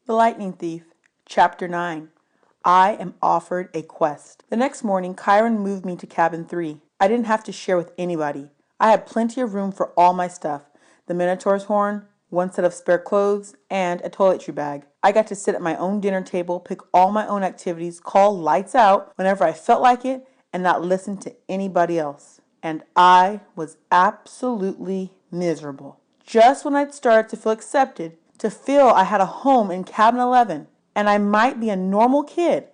The Lightning Thief, Chapter 9. I am offered a quest. The next morning, Chiron moved me to cabin 3. I didn't have to share with anybody. I had plenty of room for all my stuff. The Minotaur's horn, one set of spare clothes, and a toiletry bag. I got to sit at my own dinner table, pick all my own activities, call lights out whenever I felt like it, and not listen to anybody else. And I was absolutely miserable. Just when I'd started to feel accepted, to feel I had a home in cabin 11, and I might be a normal kid,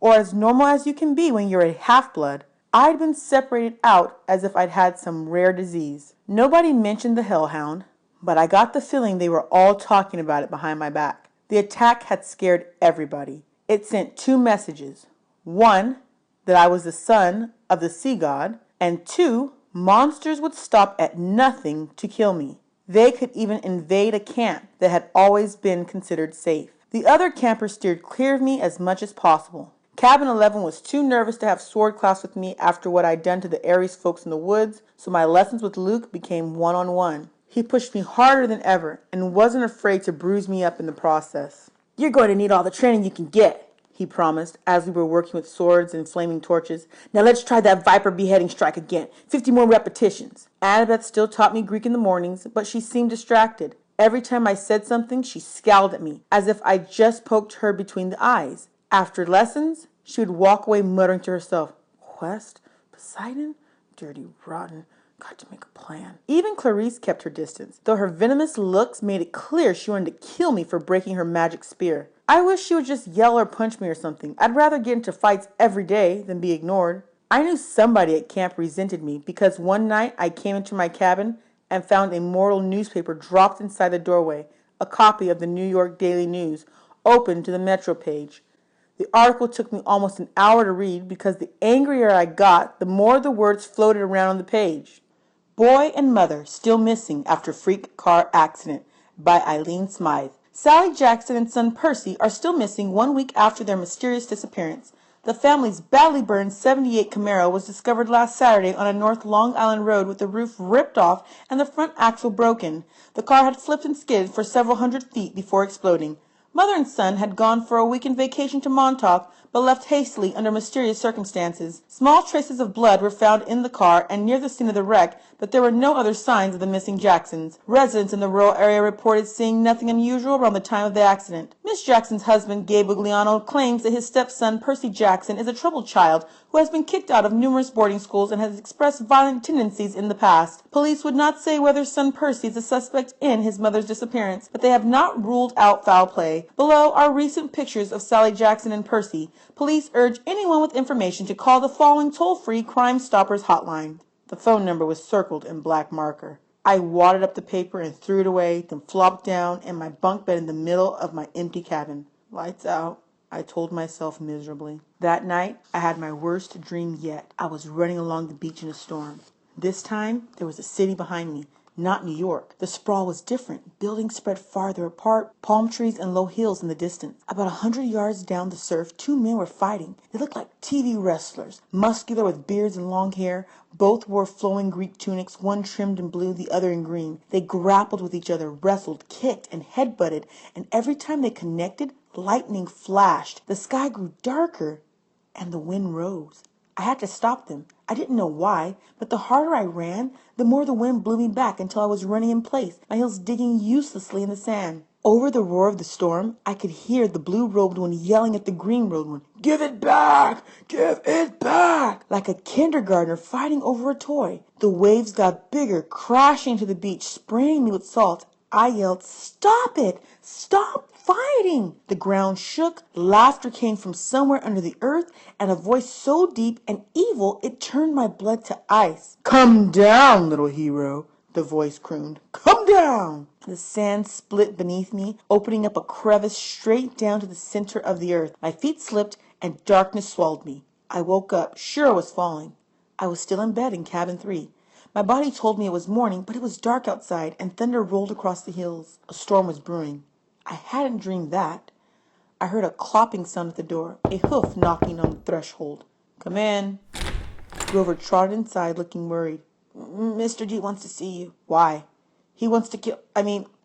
or as normal as you can be when you're a half-blood, I'd been separated out as if I'd had some rare disease. Nobody mentioned the hellhound, but I got the feeling they were all talking about it behind my back. The attack had scared everybody. It sent 2 messages. 1, that I was the son of the sea god, and 2, monsters would stop at nothing to kill me. They could even invade a camp that had always been considered safe. The other campers steered clear of me as much as possible. Cabin 11 was too nervous to have sword class with me after what I'd done to the Ares folks in the woods, so my lessons with Luke became one-on-one. He pushed me harder than ever and wasn't afraid to bruise me up in the process. "You're going to need all the training you can get," he promised as we were working with swords and flaming torches. "Now let's try that viper beheading strike again. 50 more repetitions." Annabeth still taught me Greek in the mornings, but she seemed distracted. Every time I said something, she scowled at me, as if I just poked her between the eyes. After lessons, she would walk away muttering to herself, "Quest? Poseidon? Dirty, rotten. Got to make a plan." Even Clarice kept her distance, though her venomous looks made it clear she wanted to kill me for breaking her magic spear. I wish she would just yell or punch me or something. I'd rather get into fights every day than be ignored. I knew somebody at camp resented me because one night I came into my cabin and found a mortal newspaper dropped inside the doorway, a copy of the New York Daily News, open to the Metro page. The article took me almost an hour to read because the angrier I got, the more the words floated around on the page. Boy and Mother Still Missing After Freak Car Accident by Eileen Smythe. Sally Jackson and son Percy are still missing 1 week after their mysterious disappearance. The family's badly burned 78 Camaro was discovered last Saturday on a North Long Island road with the roof ripped off and the front axle broken. The car had flipped and skidded for several hundred feet before exploding. Mother and son had gone for a weekend vacation to Montauk, but left hastily under mysterious circumstances. Small traces of blood were found in the car and near the scene of the wreck, but there were no other signs of the missing Jacksons. Residents in the rural area reported seeing nothing unusual around the time of the accident. Miss Jackson's husband, Gabe Gugliano, claims that his stepson, Percy Jackson, is a troubled child who has been kicked out of numerous boarding schools and has expressed violent tendencies in the past. Police would not say whether son Percy is a suspect in his mother's disappearance, but they have not ruled out foul play. Below are recent pictures of Sally Jackson and Percy. Police urge anyone with information to call the following toll-free Crime Stoppers hotline. The phone number was circled in black marker. I wadded up the paper and threw it away, then flopped down in my bunk bed in the middle of my empty cabin. "Lights out," I told myself miserably. That night, I had my worst dream yet. I was running along the beach in a storm. This time, there was a city behind me. Not New York. The sprawl was different. Buildings spread farther apart, palm trees and low hills in the distance. About 100 yards down the surf, 2 men were fighting. They looked like TV wrestlers, muscular with beards and long hair. Both wore flowing Greek tunics, one trimmed in blue, the other in green. They grappled with each other, wrestled, kicked, and headbutted, and every time they connected, lightning flashed. The sky grew darker, and the wind rose. I had to stop them. I didn't know why, but the harder I ran, the more the wind blew me back until I was running in place, my heels digging uselessly in the sand. Over the roar of the storm, I could hear the blue-robed one yelling at the green-robed one, "Give it back! Give it back!" like a kindergartner fighting over a toy. The waves got bigger, crashing into the beach, spraying me with salt. I yelled, "Stop it! Stop fighting!" The ground shook, laughter came from somewhere under the earth, and a voice so deep and evil it turned my blood to ice. "Come down, little hero," the voice crooned. "Come down!" The sand split beneath me, opening up a crevice straight down to the center of the earth. My feet slipped, and darkness swallowed me. I woke up, sure I was falling. I was still in bed in cabin 3. My body told me it was morning, but it was dark outside, and thunder rolled across the hills. A storm was brewing. I hadn't dreamed that. I heard a clopping sound at the door, a hoof knocking on the threshold. "Come in." Grover trotted inside, looking worried. "Mr. D wants to see you." "Why?" "He wants to kill...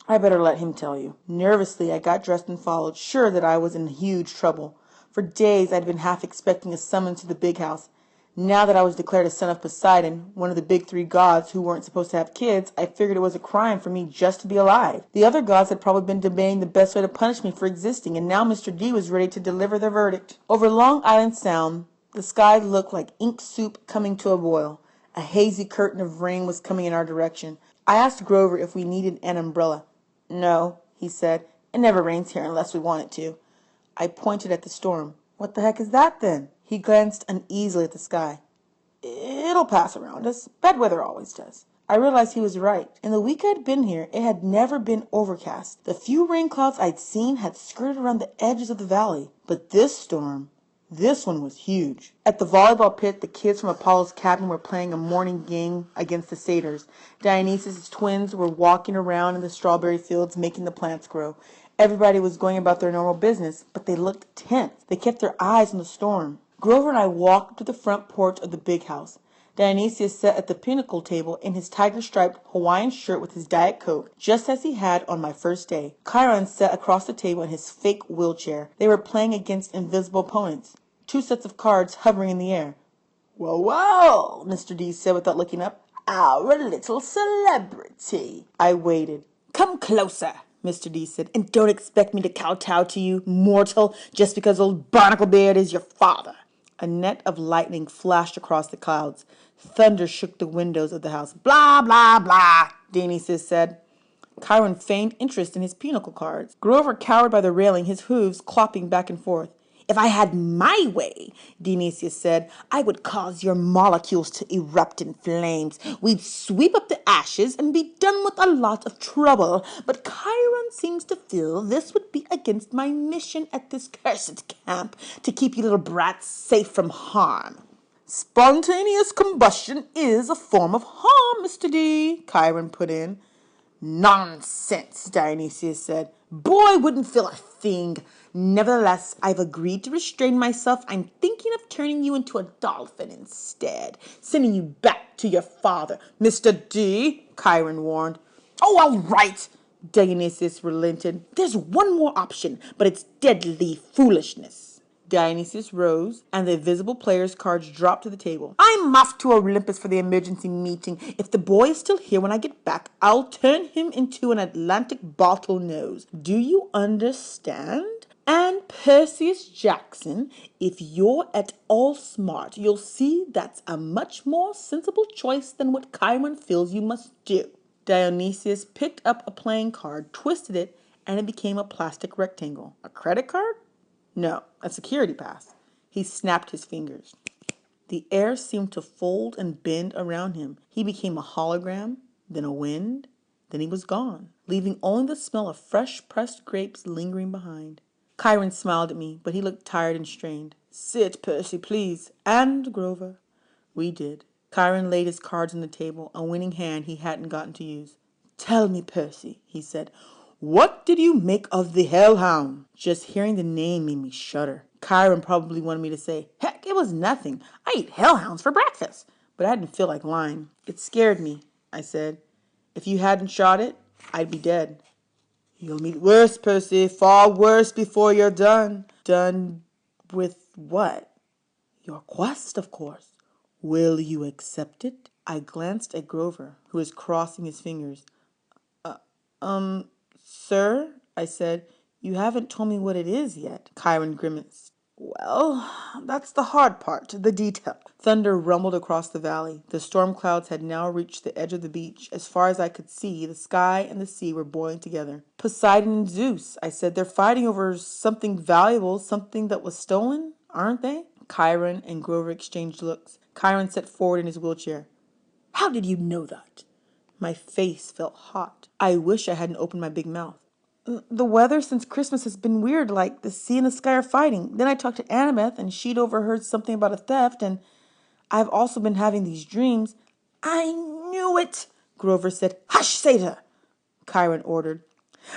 I better let him tell you. Nervously, I got dressed and followed, sure that I was in huge trouble. For days I'd been half expecting a summons to the big house. Now that I was declared a son of Poseidon, one of the big three gods who weren't supposed to have kids, I figured it was a crime for me just to be alive. The other gods had probably been debating the best way to punish me for existing, and now Mr. D was ready to deliver their verdict. Over Long Island Sound, the sky looked like ink soup coming to a boil. A hazy curtain of rain was coming in our direction. I asked Grover if we needed an umbrella. No, he said. It never rains here unless we want it to. I pointed at the storm. What the heck is that then? He glanced uneasily at the sky. It'll pass around us. Bad weather always does. I realized he was right. In the week I'd been here, it had never been overcast. The few rain clouds I'd seen had skirted around the edges of the valley. But this one was huge. At the volleyball pit, the kids from Apollo's cabin were playing a morning game against the satyrs. Dionysus' twins were walking around in the strawberry fields, making the plants grow. Everybody was going about their normal business, but they looked tense. They kept their eyes on the storm. Grover and I walked to the front porch of the big house. Dionysius sat at the pinnacle table in his tiger-striped Hawaiian shirt with his Diet Coke, just as he had on my first day. Chiron sat across the table in his fake wheelchair. They were playing against invisible opponents, 2 sets of cards hovering in the air. Well, well, Mr. D said without looking up. Our little celebrity. I waited. Come closer, Mr. D said, and don't expect me to kowtow to you, mortal, just because old Barnacle-Beard is your father. A net of lightning flashed across the clouds. Thunder shook the windows of the house. Blah, blah, blah, Dionysius said. Chiron feigned interest in his pinochle cards. Grover cowered by the railing, his hooves clopping back and forth. If I had my way, Dionysius said, I would cause your molecules to erupt in flames. We'd sweep up the ashes and be done with a lot of trouble. But Chiron seems to feel this would be against my mission at this cursed camp to keep you little brats safe from harm. Spontaneous combustion is a form of harm, Mr. D, Chiron put in. Nonsense, Dionysius said. Boy wouldn't feel a thing. Nevertheless, I've agreed to restrain myself. I'm thinking of turning you into a dolphin instead, sending you back to your father. Mr. D, Chiron warned. Oh, all right, Dionysius relented. There's one more option, but it's deadly foolishness. Dionysius rose, and the invisible player's cards dropped to the table. I'm off to Olympus for the emergency meeting. If the boy is still here when I get back, I'll turn him into an Atlantic bottlenose. Do you understand? And Perseus Jackson, if you're at all smart, you'll see that's a much more sensible choice than what Chiron feels you must do. Dionysius picked up a playing card, twisted it, and it became a plastic rectangle. A credit card? No, a security pass. He snapped his fingers. The air seemed to fold and bend around him. He became a hologram, then a wind, then he was gone, leaving only the smell of fresh pressed grapes lingering behind. Chiron smiled at me, but he looked tired and strained. Sit, Percy, please. And Grover. We did. Chiron laid his cards on the table, a winning hand he hadn't gotten to use. Tell me, Percy, he said. What did you make of the hellhound? Just hearing the name made me shudder. Chiron probably wanted me to say, heck, it was nothing. I eat hellhounds for breakfast. But I didn't feel like lying. It scared me, I said. If you hadn't shot it, I'd be dead. You'll meet worse, Percy, far worse before you're done. Done with what? Your quest, of course. Will you accept it? I glanced at Grover, who was crossing his fingers. Sir, I said, you haven't told me what it is yet. Chiron grimaced. Well, that's the hard part, the detail. Thunder rumbled across the valley. The storm clouds had now reached the edge of the beach. As far as I could see, the sky and the sea were boiling together. Poseidon and Zeus, I said, they're fighting over something valuable, something that was stolen, aren't they? Chiron and Grover exchanged looks. Chiron sat forward in his wheelchair. How did you know that? My face felt hot. I wish I hadn't opened my big mouth. The weather since Christmas has been weird, like the sea and the sky are fighting. Then I talked to Annabeth, and she'd overheard something about a theft, and I've also been having these dreams. I knew it, Grover said. Hush, Satyr, Chiron ordered.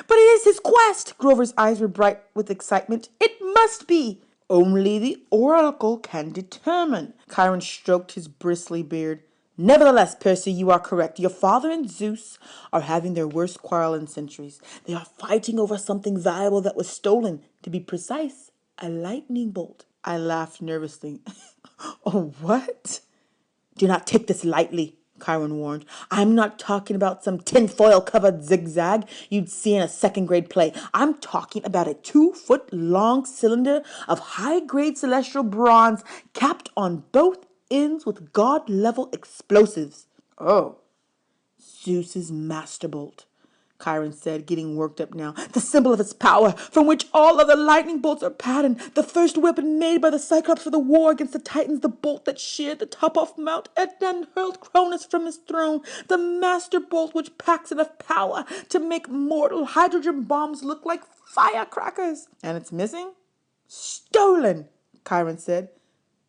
But it is his quest. Grover's eyes were bright with excitement. It must be. Only the oracle can determine. Chiron stroked his bristly beard. Nevertheless, Percy, you are correct. Your father and Zeus are having their worst quarrel in centuries. They are fighting over something valuable that was stolen. To be precise, a lightning bolt. I laughed nervously. Oh, what? Do not take this lightly, Chiron warned. I'm not talking about some tinfoil-covered zigzag you'd see in a second-grade play. I'm talking about a 2-foot-long cylinder of high-grade celestial bronze capped on both ends with god-level explosives. Oh, Zeus's master bolt, Chiron said, getting worked up now. The symbol of its power, from which all other lightning bolts are patterned. The first weapon made by the Cyclops for the war against the Titans. The bolt that sheared the top off Mount Etna and hurled Cronus from his throne. The master bolt which packs enough power to make mortal hydrogen bombs look like firecrackers. And it's missing? Stolen, Chiron said.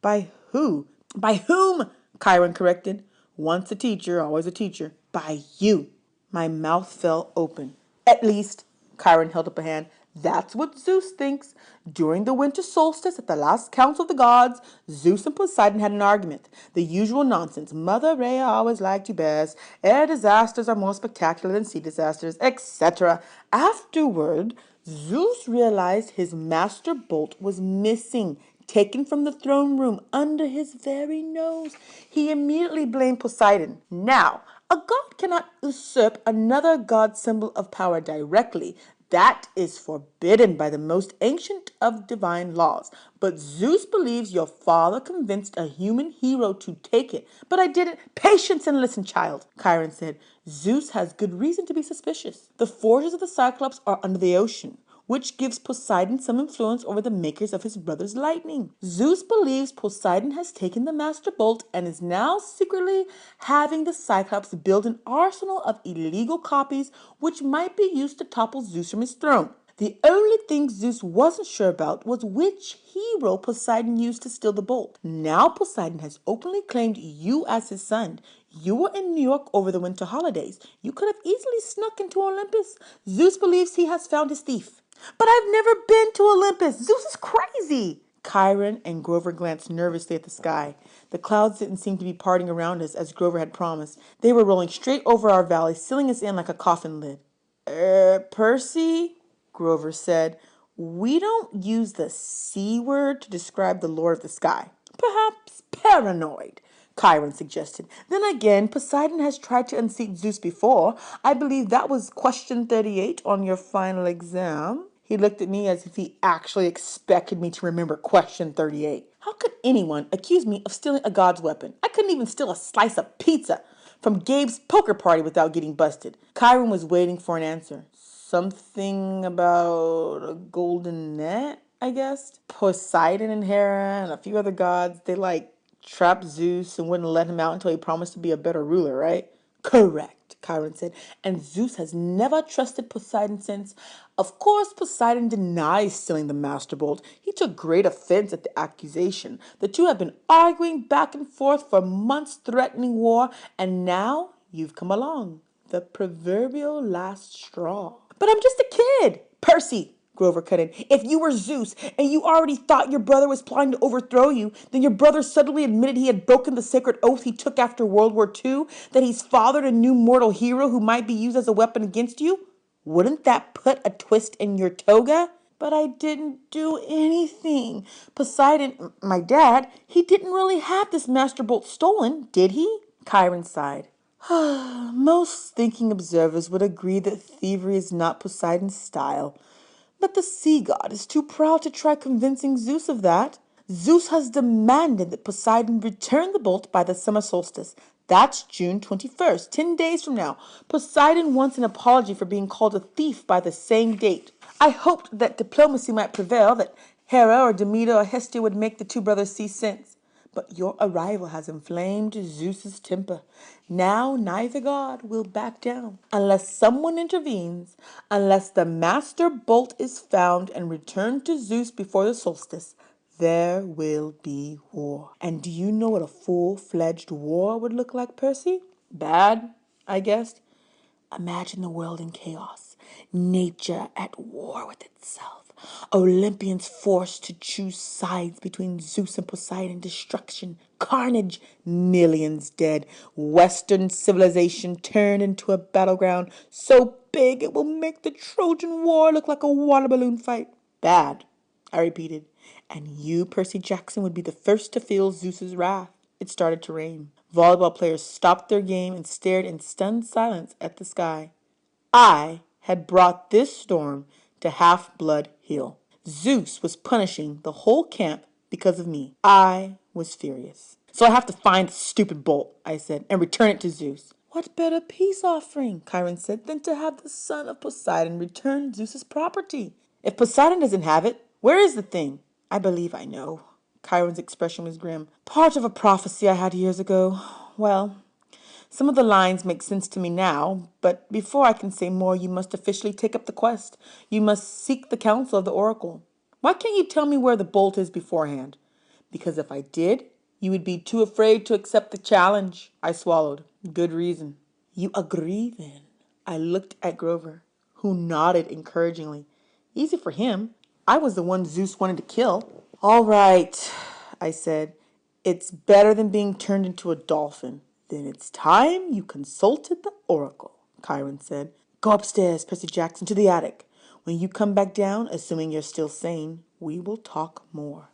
By who? By whom? Chiron corrected. Once a teacher, always a teacher. By you. My mouth fell open. At least, Chiron held up a hand, that's what Zeus thinks. During the winter solstice at the last council of the gods, Zeus and Poseidon had an argument. The usual nonsense. Mother Rhea always liked you best. Air disasters are more spectacular than sea disasters, etc. Afterward, Zeus realized his master bolt was missing, taken from the throne room under his very nose. He immediately blamed Poseidon. Now, a god cannot usurp another god's symbol of power directly. That is forbidden by the most ancient of divine laws. But Zeus believes your father convinced a human hero to take it. But I didn't. Patience and listen, child, Chiron said. Zeus has good reason to be suspicious. The forges of the Cyclops are under the ocean, which gives Poseidon some influence over the makers of his brother's lightning. Zeus believes Poseidon has taken the master bolt and is now secretly having the Cyclops build an arsenal of illegal copies which might be used to topple Zeus from his throne. The only thing Zeus wasn't sure about was which hero Poseidon used to steal the bolt. Now Poseidon has openly claimed you as his son. You were in New York over the winter holidays. You could have easily snuck into Olympus. Zeus believes he has found his thief. But I've never been to Olympus. Zeus is crazy. Chiron and Grover glanced nervously at the sky. The clouds didn't seem to be parting around us as Grover had promised. They were rolling straight over our valley, sealing us in like a coffin lid. Percy, Grover said, we don't use the C word to describe the Lord of the Sky. Perhaps paranoid, Chiron suggested. Then again, Poseidon has tried to unseat Zeus before. I believe that was question 38 on your final exam. He looked at me as if he actually expected me to remember question 38. How could anyone accuse me of stealing a god's weapon? I couldn't even steal a slice of pizza from Gabe's poker party without getting busted. Chiron was waiting for an answer. Something about a golden net, I guess. Poseidon and Hera and a few other gods, they trapped Zeus and wouldn't let him out until he promised to be a better ruler, right? Correct, Chiron said. And Zeus has never trusted Poseidon since. Of course, Poseidon denies stealing the Master Bolt. He took great offense at the accusation. The two have been arguing back and forth for months, threatening war, and now you've come along. The proverbial last straw. But I'm just a kid. Percy, Grover cut in. If you were Zeus and you already thought your brother was plotting to overthrow you, then your brother suddenly admitted he had broken the sacred oath he took after World War II, that he's fathered a new mortal hero who might be used as a weapon against you. Wouldn't that put a twist in your toga? But I didn't do anything. Poseidon, my dad, he didn't really have this master bolt stolen, did he? Chiron sighed. Most thinking observers would agree that thievery is not Poseidon's style. But the sea god is too proud to try convincing Zeus of that. Zeus has demanded that Poseidon return the bolt by the summer solstice. That's June 21st, 10 days from now. Poseidon wants an apology for being called a thief by the same date. I hoped that diplomacy might prevail, that Hera or Demeter or Hestia would make the two brothers see sense. But your arrival has inflamed Zeus's temper. Now neither god will back down unless someone intervenes, unless the master bolt is found and returned to Zeus before the solstice. There will be war. And do you know what a full-fledged war would look like, Percy? Bad, I guessed. Imagine the world in chaos. nature at war with itself, Olympians forced to choose sides between Zeus and Poseidon, destruction, carnage, millions dead, Western civilization turned into a battleground so big it will make the Trojan War look like a water balloon fight. Bad, I repeated. And you, Percy Jackson, would be the first to feel Zeus's wrath. It started to rain. Volleyball players stopped their game and stared in stunned silence at the sky. I had brought this storm to Half-Blood Hill. Zeus was punishing the whole camp because of me. I was furious. So I have to find the stupid bolt, I said, and return it to Zeus. What better peace offering, Chiron said, than to have the son of Poseidon return Zeus's property? If Poseidon doesn't have it, where is the thing? I believe I know. Chiron's expression was grim. Part of a prophecy I had years ago. Well, some of the lines make sense to me now, but before I can say more, you must officially take up the quest. You must seek the counsel of the oracle. Why can't you tell me where the bolt is beforehand? Because if I did, you would be too afraid to accept the challenge. I swallowed. Good reason. You agree, then? I looked at Grover, who nodded encouragingly. Easy for him. I was the one Zeus wanted to kill. All right, I said. It's better than being turned into a dolphin. Then it's time you consulted the oracle, Chiron said. Go upstairs, Percy Jackson, to the attic. When you come back down, assuming you're still sane, we will talk more.